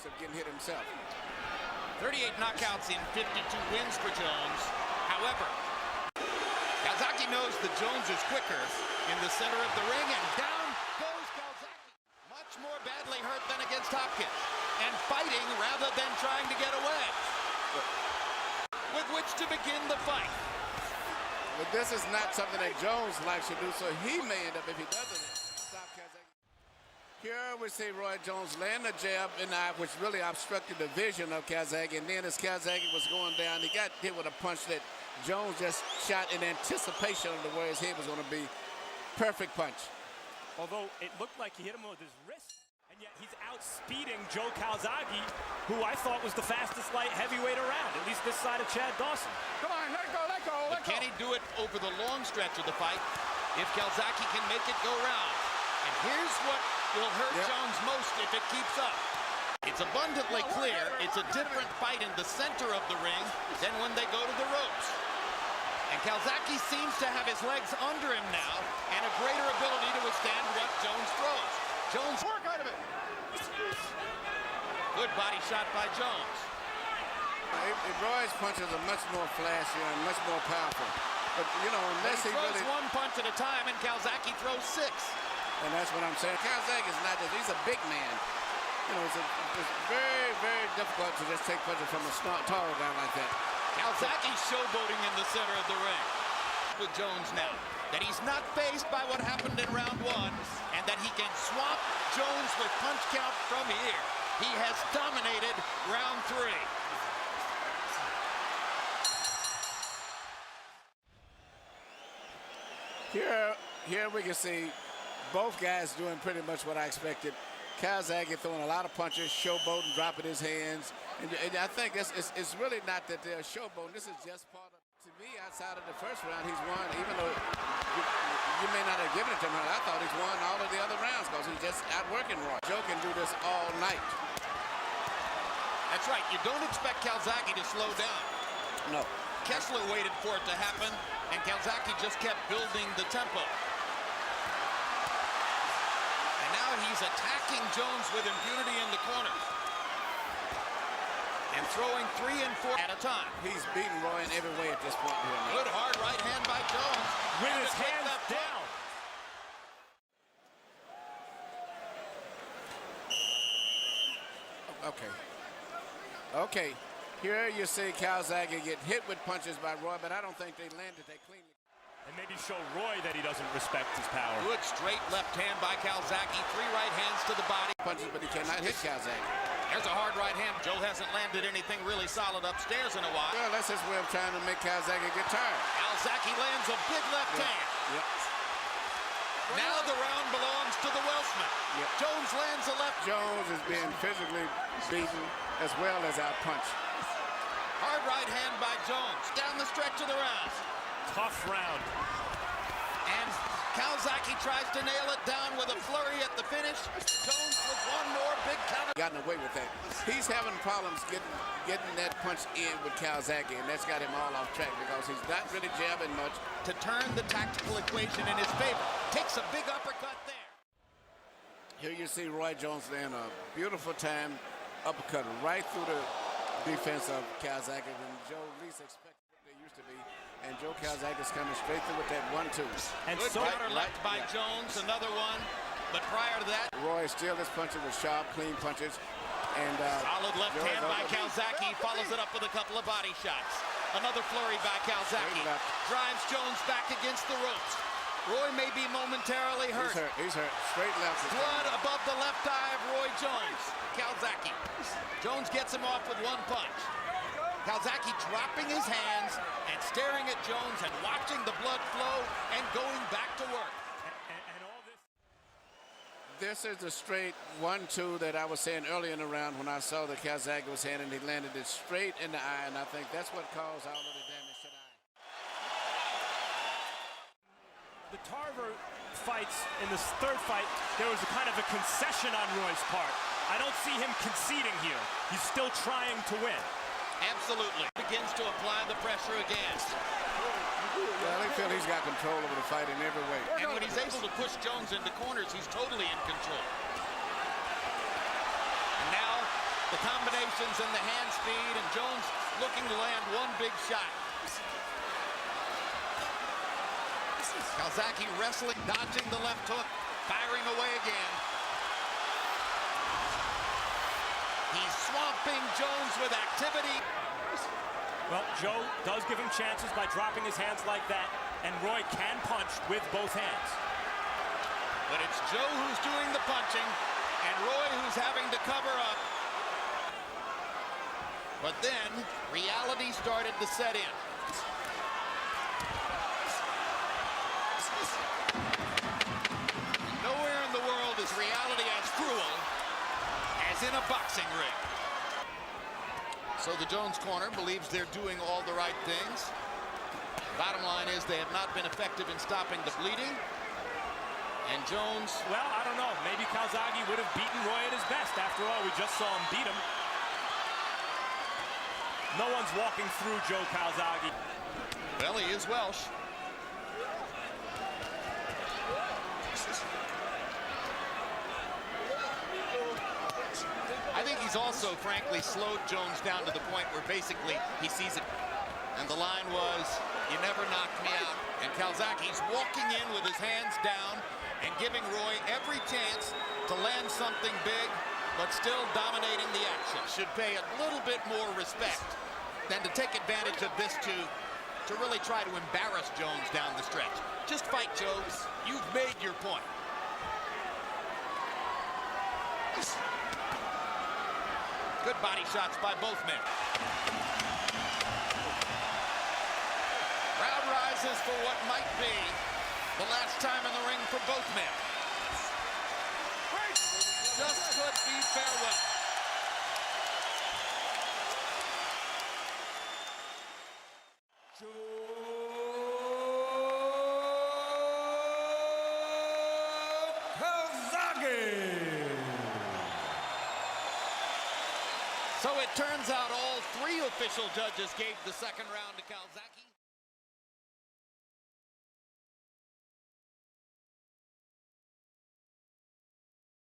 chance of getting hit himself. 38 knockouts in 52 wins for Jones. However, Kальзаге knows that Jones is quicker in the center of the ring, and down goes Kальзаге. Much more badly hurt than against Hopkins, and fighting rather than trying to get away. With which to begin the fight. But this is not something that Jones likes to do, so he may end up, if he doesn't, stop Kальзаге. Here we see Roy Jones land a jab in the eye, which really obstructed the vision of Kальзаге. And then as Kальзаге was going down, he got hit with a punch that Jones just shot in anticipation of where his head was going to be. Perfect punch. Although it looked like he hit him with his wrist, and yet he's outspeeding Joe Kальзаге, who I thought was the fastest light heavyweight around, at least this side of Chad Dawson. Come on, let go, let go, let go. Can he do it over the long stretch of the fight if Kальзаге can make it go round? And here's what will hurt Jones most if it keeps up. It's abundantly clear it's a different fight in the center of the ring than when they go to the ropes. And Kальзаге seems to have his legs under him now and a greater ability to withstand what Jones throws. Jones, Work out of it. good body shot by Jones. Roy's punches are much more flashy and much more powerful. But, you know, unless He he throws really... one punch at a time, and Kальзаgue throws 6. And that's what I'm saying. Kальзаге is not just, he's a big man. You know, it's very, very difficult to just take punches from a tall guy like that. Kальзage's showboating in the center of the ring. With Jones now, that he's not faced by what happened in round 1, and that he can swamp Jones with punch count from here. He has dominated round 3. Here we can see both guys doing pretty much what I expected. Kальзаге throwing a lot of punches, showboating, dropping his hands. And I think it's really not that they're showboating. This is just part of, to me, outside of the first round, he's won, even though you may not have given it to him. I thought he's won all of the other rounds because he's just outworking Roy. Joe can do this all night. That's right. You don't expect Kальзаге to slow down. No. Kessler waited for it to happen, and Kальзаге just kept building the tempo. And now he's attacking Jones with impunity in the corners. And throwing 3 and 4 at a time. He's beaten Roy in every way at this point here. Good hard right hand by Jones. With his hands down. Okay. Here you see Kальзаге get hit with punches by Roy, but I don't think they landed that cleanly. And maybe show Roy that he doesn't respect his power. Good straight left hand by Kальзаге. 3 right hands to the body. Punches, but he cannot hit Kальзаге. There's a hard right hand. Joe hasn't landed anything really solid upstairs in a while. Well, that's his way of trying to make Kальзаге get tired. Kальзаге lands a big left hand. Yep. Now the round belongs to the Welshman. Yep. Jones lands a left. Jones is being physically beaten as well as outpunched. Hard right hand by Jones. Down the stretch of the round. Tough round. And Kальзаге tries to nail it down with a flurry at the finish. Jones with one more big counter. Gotten away with that. He's having problems getting that punch in with Kальзаге, and that's got him all off track because he's not really jabbing much. To turn the tactical equation in his favor. Takes a big uppercut there. Here you see Roy Jones land a beautiful time uppercut right through the defense of Kальзаге when Joe least expected what they used to be. And Joe Kальзage's coming straight through with that 1-2. And good counter left by Jones, another one. But prior to that, Roy still is punching with sharp, clean punches. And solid left hand by Kальзаге. Follows it up with a couple of body shots. Another flurry by Kальзаге. Drives Jones back against the ropes. Roy may be momentarily hurt. He's hurt. Straight left. Blood above the left eye of Roy Jones. Kальзаге. Jones gets him off with one punch. Kальзaге dropping his hands and staring at Jones and watching the blood flow and going back to work. And all this is the straight 1-2 that I was saying earlier in the round when I saw that Kальзаге was handing. He landed it straight in the eye, and I think that's what caused all of the damage to the eye. The Tarver fights, in this third fight, there was a kind of a concession on Roy's part. I don't see him conceding here. He's still trying to win. Absolutely. Begins to apply the pressure again. Well, I feel he's got control over the fight in every way. And when he's able to push Jones into corners, he's totally in control. And now The combinations and the hand speed, and Jones looking to land one big shot. Kazaki wrestling, dodging the left hook, firing away again. He's swamping Jones with activity. Well, Joe does give him chances by dropping his hands like that, and Roy can punch with both hands. But it's Joe who's doing the punching, and Roy who's having to cover up. But then, reality started to set in. Nowhere in the world is reality as cruel as in a boxing ring. So the Jones corner believes they're doing all the right things. Bottom line is they have not been effective in stopping the bleeding. And Jones... Well, I don't know. Maybe Kальзаге would have beaten Roy at his best. After all, we just saw him beat him. No one's walking through Joe Kальзаге. Well, he is Welsh. I think he's also, frankly, slowed Jones down to the point where basically he sees it. And the line was, "You never knocked me out." And Kальзage's walking in with his hands down and giving Roy every chance to land something big, but still dominating the action. Should pay a little bit more respect than to take advantage of this to really try to embarrass Jones down the stretch. Just fight, Joe. You've made your point. Good body shots by both men. Crowd rises for what might be the last time in the ring for both men. Just could be farewell. So it turns out all three official judges gave the second round to Kальзаге.